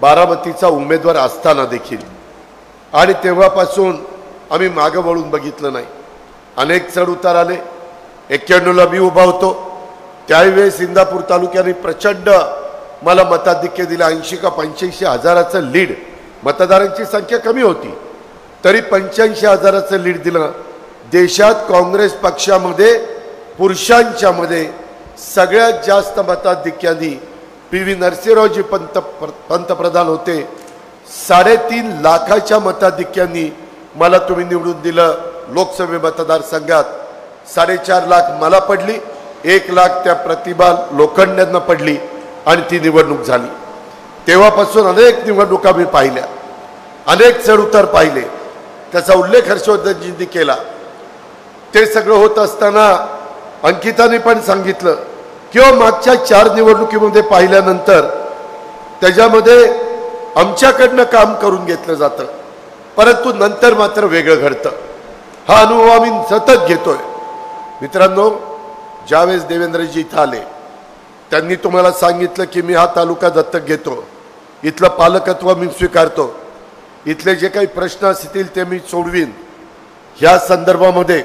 बारामतीचा उमेदवार असताना देखील, आणि तेव्हापासून आम्ही मागं वळून बघितलं नाही। अनेक चढ उतार आले। 91ला मी उभा होतो, त्यावेळेस इंदापूर तालुक्याने प्रचंड मला मताधिक्य दिलं। 80 का 85 हजाराचं लीड, मतदारांची संख्या कमी होती तरी 85 हजाराचं लीड दिलं। देशात काँग्रेस पक्षामध्ये पुरुषांच्या मध्ये सगळ्यात जास्त मताधिक्याने PV नरसिंहरावजी पंतप्रधान होते। 3.5 लाखाच्या मताधिक्याने मला तुम्ही निवडून दिलं। लोकसभा मतदारसंघात 4.5 लाख मला पडली, 1 लाख त्या प्रतिभा लोखंडेंना पडली आणि ती निवडणूक झाली। तेव्हापासून अनेक निवडणुका मी पाहिल्या, अनेक चढउतार पाहिले, त्याचा उल्लेख हर्षवर्धनजींनी केला। ते सगळं होत असताना अंकिताने पण सांगितलं किंवा मागच्या 4 निवडणुकीमध्ये पाहिल्यानंतर त्याच्यामध्ये आमच्याकडनं काम करून घेतलं जातं, परंतु नंतर मात्र वेगळं घडतं। हा अनुभव आम्ही सतत घेतोय। मित्रांनो, ज्यावेळेस देवेंद्रजी इथं आले त्यांनी तुम्हाला सांगितलं की मी हा तालुका दत्तक घेतो, इथलं पालकत्व मी स्वीकारतो, इथले जे काही प्रश्न असतील ते मी सोडवीन। ह्या संदर्भामध्ये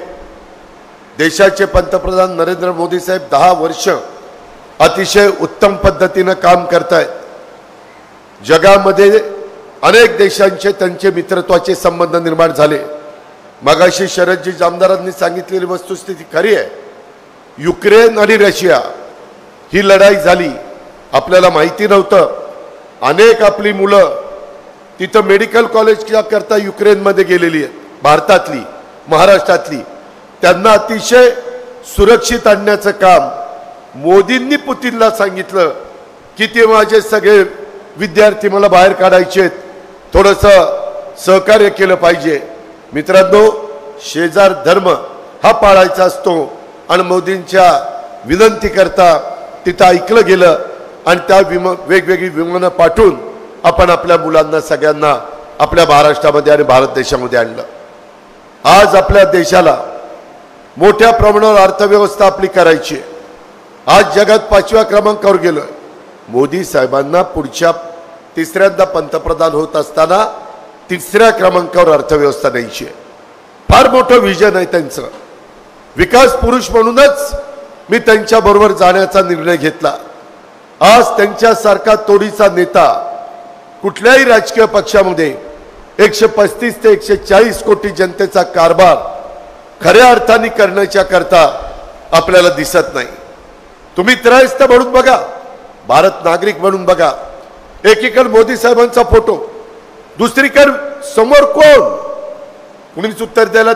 देशाचे पंतप्रधान नरेंद्र मोदी साहेब 10 वर्ष अतिशय उत्तम पद्धतीने काम करतायत। जगामध्ये अनेक देशांचे त्यांचे मित्रत्वाचे संबंध निर्माण झाले। मगाशी शरदजी जामदारांनी सांगितलेली वस्तुस्थिती खरी आहे। युक्रेन आणि रशिया ही लढाई झाली, आपल्याला माहिती नव्हतं। अनेक आपली मुलं तिथं मेडिकल कॉलेजच्या करता युक्रेनमध्ये गेलेली आहेत, भारतातली, महाराष्ट्रातली। त्यांना अतिशय सुरक्षित आणण्याचं काम मोदींनी पुतीनला सांगितलं की ते माझे सगळे विद्यार्थी मला बाहेर काढायचे आहेत, थोडंसं सहकार्य केलं पाहिजे। मित्रांनो, शेजार धर्म हा पाळायचा असतो आणि मोदींच्या विनंती करता तिथं ऐकलं गेलं आणि त्या वेगवेगळी विमानं पाठवून आपण आपल्या मुलांना सगळ्यांना आपल्या महाराष्ट्रामध्ये आणि भारत देशामध्ये आणलं। आज आपल्या देशाला मोठ्या प्रमाणावर अर्थव्यवस्था आपली करायची। आज जगात 5व्या क्रमांकावर गेलोय। मोदी साहेबांना पुढच्या 3ऱ्यांदा पंतप्रधान होत असताना 3ऱ्या क्रमांकावर अर्थव्यवस्था न्यायची आहे। फार मोठं विजन आहे त्यांचं। विकास पुरुष म्हणूनच मी त्यांच्या बरोबर जाण्याचा निर्णय घेतला। आज त्यांच्यासारखा तोडीचा नेता कुठल्याही राजकीय पक्षामध्ये 135 ते 140 कोटी जनतेचा कारभार खऱ्या अर्थाने करण्याच्या करता आपल्याला दिसत नाही। तुम्ही त्रयस्थ म्हणून बघा, भारत नागरिक म्हणून बघा। एकीकडे मोदी साहेबांचा फोटो, दुसरीकडे समोर कोण? कुणीच उत्तर द्यायला